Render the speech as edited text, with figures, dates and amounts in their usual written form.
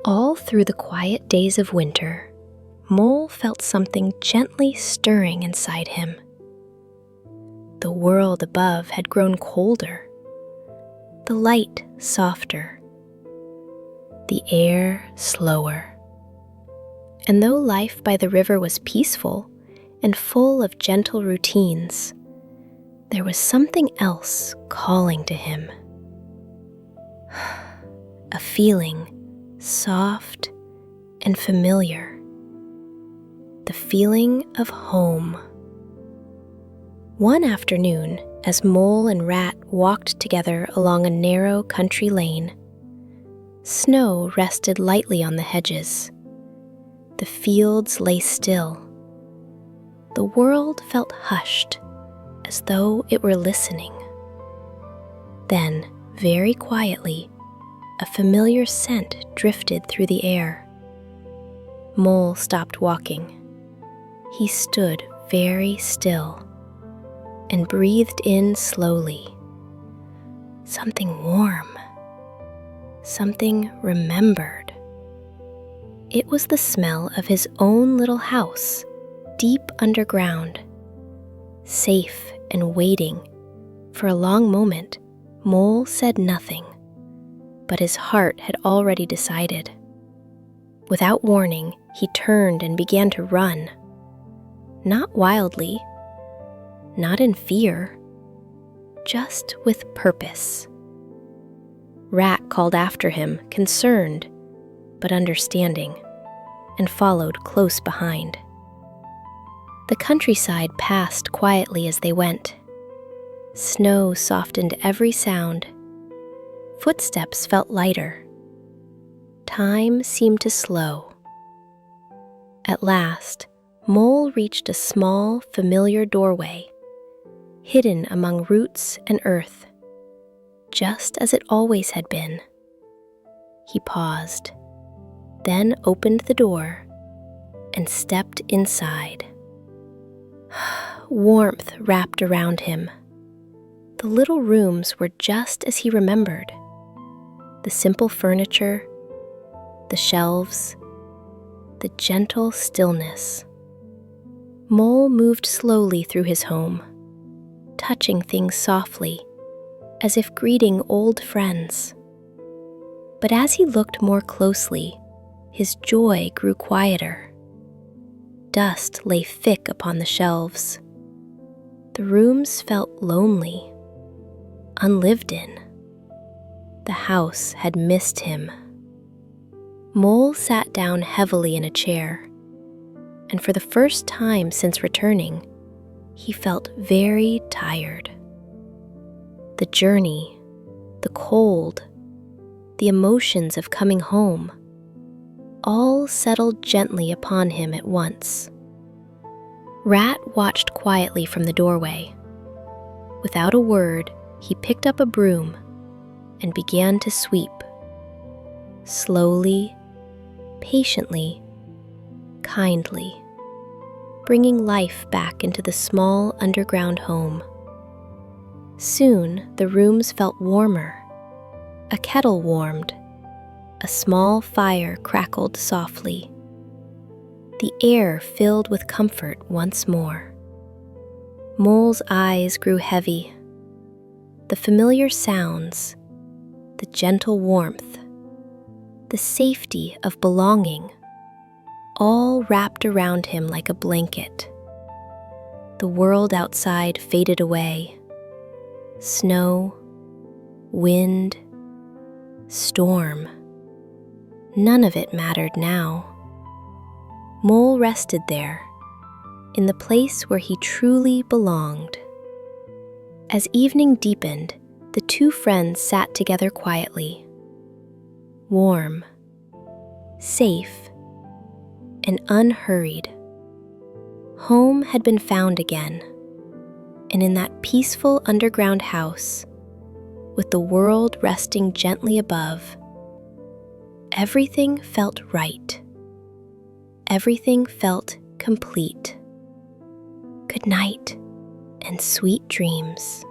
All through the quiet days of winter, Mole felt something gently stirring inside him. The world above had grown colder, the light softer, the air slower. And though life by the river was peaceful and full of gentle routines, there was something else calling to him. A feeling soft and familiar. The feeling of home. One afternoon, as Mole and Rat walked together along a narrow country lane, snow rested lightly on the hedges. The fields lay still. The world felt hushed, as though it were listening. Then, very quietly, a familiar scent drifted through the air. Mole stopped walking. He stood very still and breathed in slowly. Something warm, something remembered. It was the smell of his own little house, deep underground. Safe and waiting. For a long moment, Mole said nothing, but his heart had already decided. Without warning, he turned and began to run. Not wildly, not in fear, just with purpose. Rat called after him, concerned but understanding, and followed close behind. The countryside passed quietly as they went. Snow softened every sound. Footsteps felt lighter. Time seemed to slow. At last, Mole reached a small, familiar doorway, hidden among roots and earth, just as it always had been. He paused, then opened the door and stepped inside. Warmth wrapped around him. The little rooms were just as he remembered. The simple furniture, the shelves, the gentle stillness. Mole moved slowly through his home, touching things softly, as if greeting old friends. But as he looked more closely, his joy grew quieter. Dust lay thick upon the shelves. The rooms felt lonely, unlived in. The house had missed him. Mole sat down heavily in a chair, and for the first time since returning, he felt very tired. The journey, the cold, the emotions of coming home, all settled gently upon him at once. Rat watched quietly from the doorway. Without a word, he picked up a broom and began to sweep. Slowly, patiently, kindly, bringing life back into the small underground home. Soon the rooms felt warmer. A kettle warmed. A small fire crackled softly. The air filled with comfort once more. Mole's eyes grew heavy. The familiar sounds, the gentle warmth, the safety of belonging, all wrapped around him like a blanket. The world outside faded away. Snow, wind, storm. None of it mattered now. Mole rested there, in the place where he truly belonged. As evening deepened, the two friends sat together quietly. Warm, safe, and unhurried. Home had been found again, and in that peaceful underground house, with the world resting gently above, everything felt right. Everything felt complete. Good night and sweet dreams.